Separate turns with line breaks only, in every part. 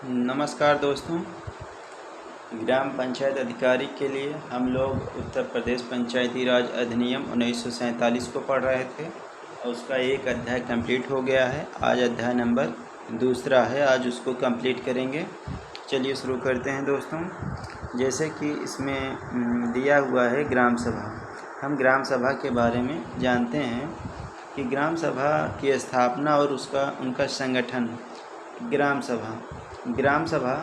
नमस्कार दोस्तों। ग्राम पंचायत अधिकारी के लिए हम लोग उत्तर प्रदेश पंचायती राज अधिनियम 1947 को पढ़ रहे थे और उसका एक अध्याय कंप्लीट हो गया है। आज अध्याय नंबर दूसरा है, आज उसको कंप्लीट करेंगे। चलिए शुरू करते हैं दोस्तों। जैसे कि इसमें दिया हुआ है ग्राम सभा। हम ग्राम सभा के बारे में जानते हैं कि ग्राम सभा की स्थापना और उनका संगठन। ग्राम सभा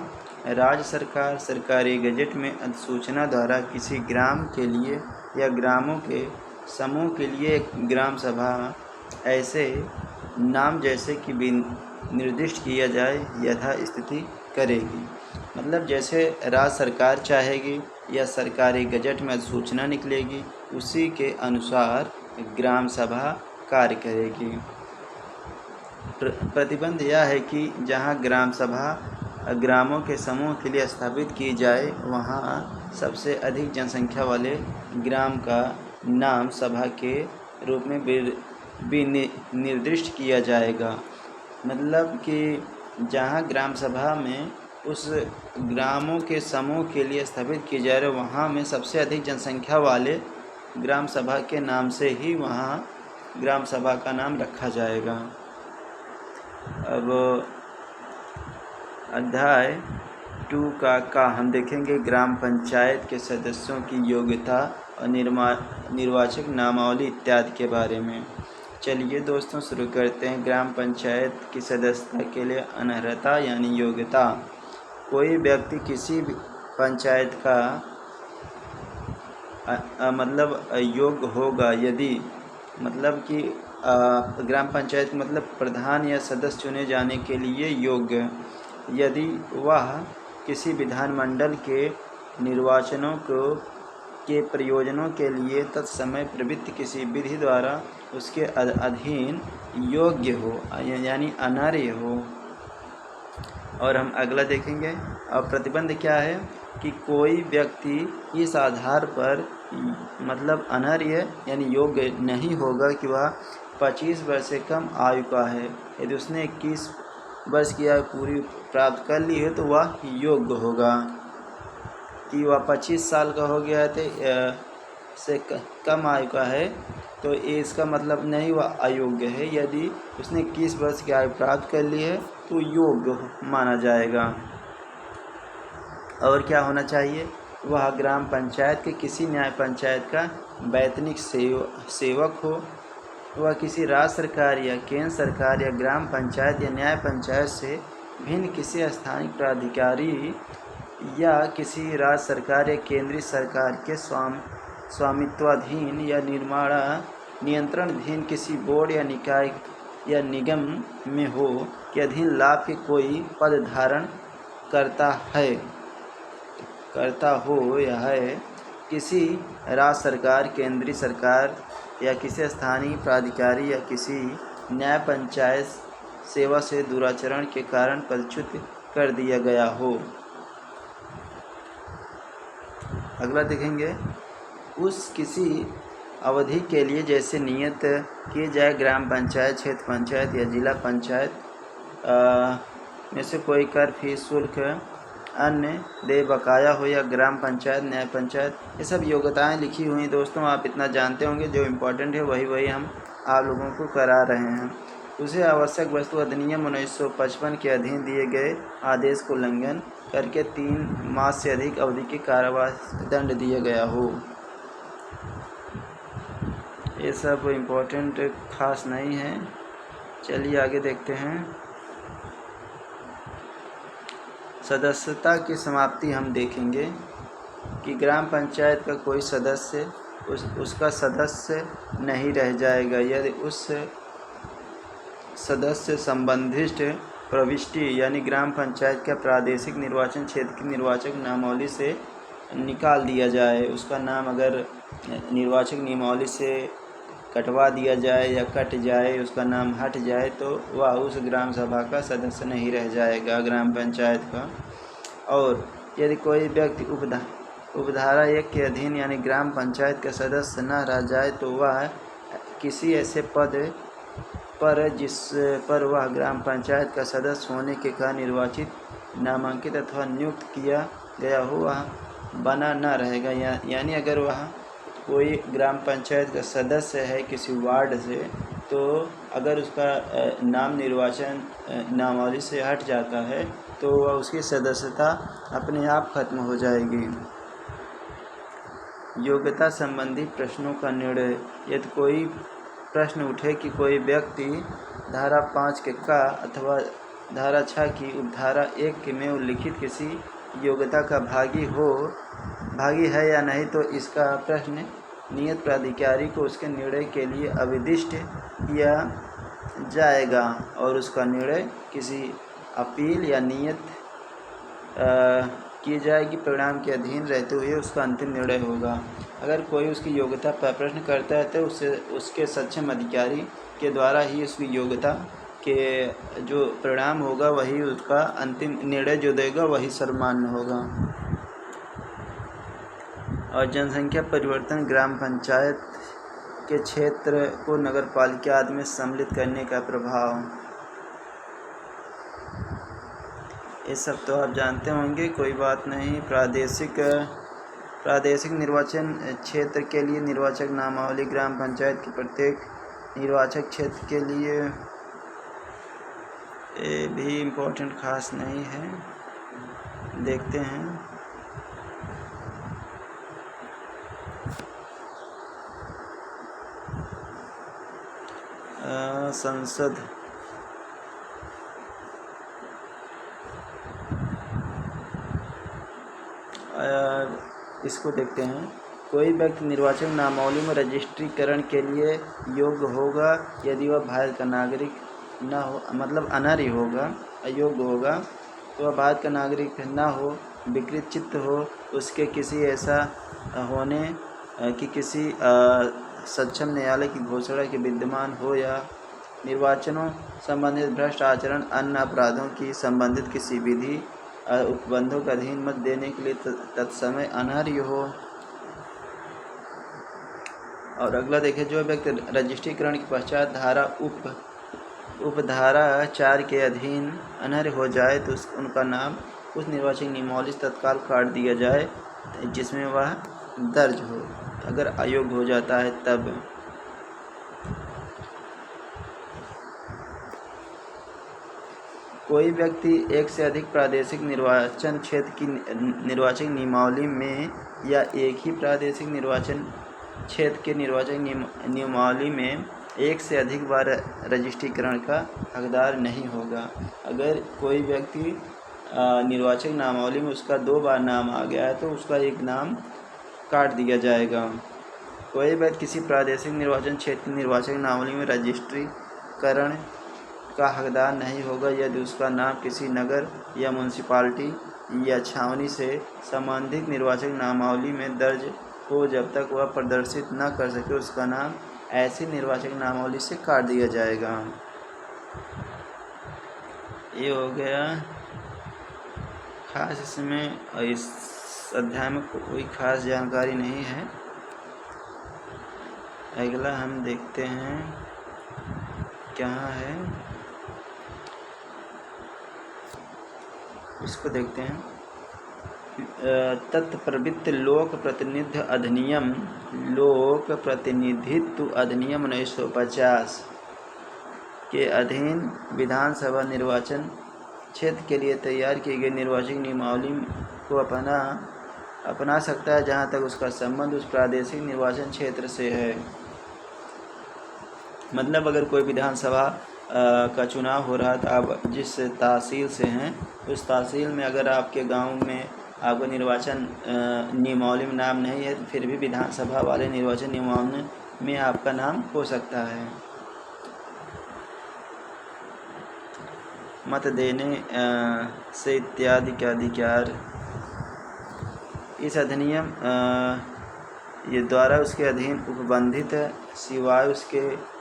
राज्य सरकार सरकारी गजट में अधिसूचना द्वारा किसी ग्राम के लिए या ग्रामों के समूह के लिए एक ग्राम सभा ऐसे नाम जैसे कि भी निर्दिष्ट किया जाए यथास्थिति करेगी। मतलब जैसे राज्य सरकार चाहेगी या सरकारी गजट में अधिसूचना निकलेगी, उसी के अनुसार ग्राम सभा कार्य करेगी। प्रतिबंध यह है कि जहां ग्राम सभा ग्रामों के समूह के लिए स्थापित की जाए, वहां सबसे अधिक जनसंख्या वाले ग्राम का नाम सभा के रूप में भी निर्दिष्ट किया जाएगा। मतलब कि जहां ग्राम सभा में उस ग्रामों के समूह के लिए स्थापित की जा रही, वहाँ में सबसे अधिक जनसंख्या वाले ग्राम सभा के नाम से ही वहाँ ग्राम सभा का नाम रखा जाएगा। अब अध्याय 2 का हम देखेंगे ग्राम पंचायत के सदस्यों की योग्यता और निर्वाचक नामावली इत्यादि के बारे में। चलिए दोस्तों शुरू करते हैं। ग्राम पंचायत की सदस्यता के लिए अनर्हता यानी योग्यता। कोई व्यक्ति किसी भी पंचायत का मतलब योग्य होगा यदि मतलब कि ग्राम पंचायत मतलब प्रधान या सदस्य चुने जाने के लिए योग्य, यदि वह किसी विधानमंडल के निर्वाचनों के प्रयोजनों के लिए तत्समय प्रवृत्त किसी विधि द्वारा उसके अधीन योग्य हो यानी अनर्ह हो। और हम अगला देखेंगे। अब प्रतिबंध क्या है कि कोई व्यक्ति इस आधार पर मतलब अनर्ह यानी योग्य नहीं होगा कि वह 25 वर्ष से कम आयु का है। यदि उसने 21 वर्ष की आयु पूरी प्राप्त कर ली है तो वह योग्य होगा। कि वह 25 साल का हो गया है से कम आयु का है तो इसका मतलब नहीं वह अयोग्य है। यदि उसने 21 वर्ष की आयु प्राप्त कर ली है तो योग्य माना जाएगा। और क्या होना चाहिए, वह ग्राम पंचायत के किसी न्याय पंचायत का वैतनिक सेवक हो, वह किसी राज्य सरकार या केंद्र सरकार या ग्राम पंचायत या न्याय पंचायत से भिन्न किसी स्थानीय प्राधिकारी या किसी राज्य सरकार या केंद्रीय सरकार के स्वामित्वाधीन या नियंत्रणाधीन किसी बोर्ड या निकाय या निगम में हो के अधीन लाभ के कोई पद धारण करता हो या है, किसी राज्य सरकार केंद्रीय सरकार या किसी स्थानीय प्राधिकारी या किसी न्याय पंचायत सेवा से दुराचरण के कारण पदच्युत कर दिया गया हो। अगला देखेंगे। उस किसी अवधि के लिए जैसे नियत किए जाए ग्राम पंचायत क्षेत्र पंचायत या जिला पंचायत में से कोई कर फीस शुल्क अन्य दे बकाया हो या ग्राम पंचायत न्याय पंचायत, ये सब योग्यताएं लिखी हुई दोस्तों। आप इतना जानते होंगे, जो इम्पोर्टेंट है वही हम आप लोगों को करा रहे हैं। उसे आवश्यक वस्तु अधिनियम 1955 के अधीन दिए गए आदेश को उल्लंघन करके 3 मास से अधिक अवधि के कारावास दंड दिया गया हो। ये सब इम्पोर्टेंट खास नहीं है। चलिए आगे देखते हैं। सदस्यता की समाप्ति हम देखेंगे कि ग्राम पंचायत का कोई सदस्य उसका सदस्य नहीं रह जाएगा यदि उस सदस्य संबंधित प्रविष्टि यानी ग्राम पंचायत का प्रादेशिक निर्वाचन क्षेत्र की निर्वाचक नामावली से निकाल दिया जाए। उसका नाम अगर निर्वाचक नियमावली से कटवा दिया जाए या कट जाए, उसका नाम हट जाए, तो वह उस ग्राम सभा का सदस्य नहीं रह जाएगा ग्राम पंचायत का। और यदि कोई व्यक्ति उपधारा 1 के अधीन यानी ग्राम पंचायत का सदस्य न रह जाए तो वह किसी ऐसे पद पर जिस पर वह ग्राम पंचायत का सदस्य होने के कारण निर्वाचित नामांकित अथवा नियुक्त किया गया हो वह बना न रहेगा। यानी अगर वह कोई ग्राम पंचायत का सदस्य है किसी वार्ड से, तो अगर उसका नाम निर्वाचन नामावली से हट जाता है तो वह उसकी सदस्यता अपने आप खत्म हो जाएगी। योग्यता संबंधी प्रश्नों का निर्णय। यदि कोई प्रश्न उठे कि कोई व्यक्ति धारा 5 के का अथवा धारा 6 की उपधारा 1 में उल्लिखित किसी योग्यता का भागी है या नहीं, तो इसका प्रश्न नियत प्राधिकारी को उसके निर्णय के लिए अविदिष्ट किया जाएगा और उसका निर्णय किसी अपील या नियत की जाएगी। परिणाम के अधीन रहते हुए उसका अंतिम निर्णय होगा। अगर कोई उसकी योग्यता पर प्रश्न करता है तो उसके सक्षम अधिकारी के द्वारा ही उसकी योग्यता के जो परिणाम होगा वही उसका अंतिम निर्णय जो देगा वही सर्वमान्य होगा। और जनसंख्या परिवर्तन ग्राम पंचायत के क्षेत्र को नगरपालिका आदि में सम्मिलित करने का प्रभाव, ये सब तो आप जानते होंगे, कोई बात नहीं। प्रादेशिक निर्वाचन क्षेत्र के लिए निर्वाचक नामावली ग्राम पंचायत के प्रत्येक निर्वाचक क्षेत्र के लिए ये भी इम्पोर्टेंट खास नहीं है, देखते हैं। संसद इसको देखते हैं। कोई व्यक्ति निर्वाचक नामावली में रजिस्ट्रीकरण के लिए योग्य होगा यदि वह भारत का नागरिक न हो, मतलब अनार्य होगा, अयोग्य होगा, तो वह भारत का नागरिक न हो, विकृत चित्त हो, उसके किसी ऐसा होने कि किसी सक्षम न्यायालय की घोषणा के विद्यमान हो, या निर्वाचनों संबंधित भ्रष्ट आचरण अन्य अपराधों की संबंधित किसी विधि उपबंधों का अधीन मत देने के लिए तत्समय अनार्य हो। और अगला देखिए, जो व्यक्ति रजिस्ट्रीकरण के पश्चात उपधारा 4 के अधीन अनर्ह हो जाए तो उनका नाम उस निर्वाचन नियमावली से तत्काल काट दिया जाए जिसमें वह दर्ज हो, अगर अयोग्य हो जाता है तब। कोई व्यक्ति एक से अधिक प्रादेशिक निर्वाचन क्षेत्र की निर्वाचन नियमावली में या एक ही प्रादेशिक निर्वाचन क्षेत्र के निर्वाचन नियमावली में एक से अधिक बार रजिस्ट्रीकरण का हकदार नहीं होगा। अगर कोई व्यक्ति निर्वाचक नामावली में उसका 2 बार नाम आ गया है तो उसका एक नाम काट दिया जाएगा। कोई व्यक्ति किसी प्रादेशिक निर्वाचन क्षेत्र निर्वाचक नामावली में रजिस्ट्रीकरण का हकदार नहीं होगा यदि उसका नाम किसी नगर या म्यूनसिपालिटी या छावनी से संबंधित निर्वाचक नामावली में दर्ज हो। जब तक वह प्रदर्शित न कर सके उसका नाम ऐसी निर्वाचक नामावली से काट दिया जाएगा। ये हो गया खास, इसमें इस अध्याय में कोई खास जानकारी नहीं है। अगला हम देखते हैं क्या है, इसको देखते हैं। तत्प्रवृत्त लोक प्रतिनिधित्व अधिनियम 1950 के अधीन विधानसभा निर्वाचन क्षेत्र के लिए तैयार की गई निर्वाचक नियमावली को अपना सकता है जहां तक उसका संबंध उस प्रादेशिक निर्वाचन क्षेत्र से है। मतलब अगर कोई विधानसभा का चुनाव हो रहा था, आप जिस तहसील से हैं उस तहसील में अगर आपके गांव में आपको निर्वाचन नियमावली में नाम नहीं है तो फिर भी विधानसभा वाले निर्वाचन नियमावली में आपका नाम हो सकता है। मत देने से इत्यादि के अधिकार इस अधिनियम ये द्वारा उसके अधीन उपबंधित सिवाय उसके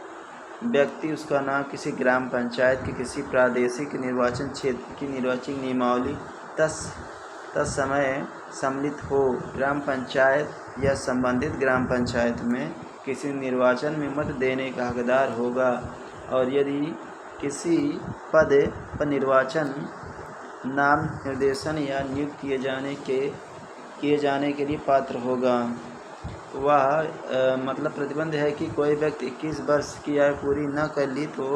व्यक्ति उसका नाम किसी ग्राम पंचायत के किसी प्रादेशिक निर्वाचन क्षेत्र की निर्वाचन नियमावली तत्समय सम्मिलित हो। ग्राम पंचायत या संबंधित ग्राम पंचायत में किसी निर्वाचन में मत देने का हकदार होगा और यदि किसी पद पर निर्वाचन नाम निर्देशन या नियुक्त किए जाने के लिए पात्र होगा। वह मतलब प्रतिबंध है कि कोई व्यक्ति 21 वर्ष की आयु पूरी न कर ली तो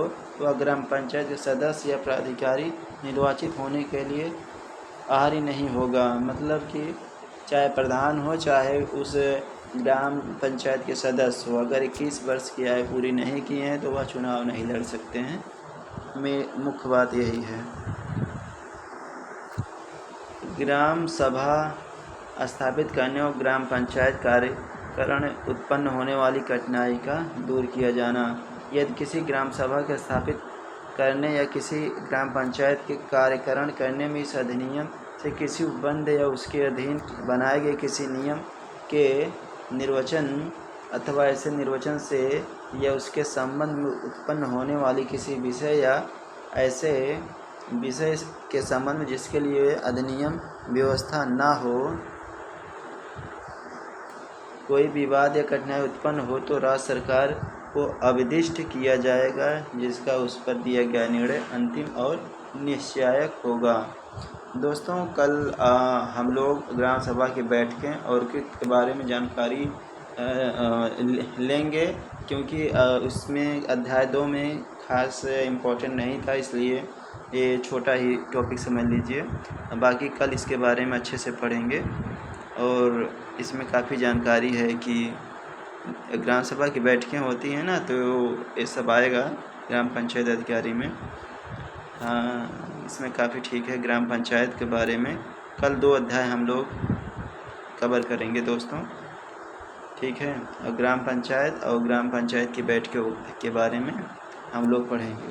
वह ग्राम पंचायत के सदस्य या प्राधिकारी निर्वाचित होने के लिए अहर्य नहीं होगा। मतलब कि चाहे प्रधान हो चाहे उस ग्राम पंचायत के सदस्य हो, अगर 21 वर्ष की आयु पूरी नहीं की है तो वह चुनाव नहीं लड़ सकते हैं। मुख्य बात यही है। ग्राम सभा स्थापित करने और ग्राम पंचायत कार्यकरण उत्पन्न होने वाली कठिनाई का दूर किया जाना। यदि किसी ग्राम सभा के स्थापित करने या किसी ग्राम पंचायत के कार्यकरण करने में इस अधिनियम से किसी उपबंध या उसके अधीन बनाए गए किसी नियम के निर्वचन अथवा ऐसे निर्वचन से या उसके संबंध में उत्पन्न होने वाली किसी विषय या ऐसे विषय के संबंध में जिसके लिए अधिनियम व्यवस्था ना हो, कोई विवाद या कठिनाई उत्पन्न हो तो राज्य सरकार को अवदिष्ट किया जाएगा, जिसका उस पर दिया गया निर्णय अंतिम और निश्चायक होगा। दोस्तों, कल हम लोग ग्राम सभा की बैठकें और के बारे में जानकारी लेंगे, क्योंकि उसमें अध्याय 2 में खास इम्पोर्टेंट नहीं था, इसलिए ये छोटा ही टॉपिक समझ लीजिए। बाकी कल इसके बारे में अच्छे से पढ़ेंगे और इसमें काफ़ी जानकारी है कि ग्राम सभा की बैठकें होती हैं ना, तो ये सब आएगा ग्राम पंचायत अधिकारी में। हाँ, इसमें काफ़ी ठीक है। ग्राम पंचायत के बारे में कल 2 अध्याय हम लोग कवर करेंगे दोस्तों, ठीक है। और ग्राम पंचायत की बैठकों के बारे में हम लोग पढ़ेंगे।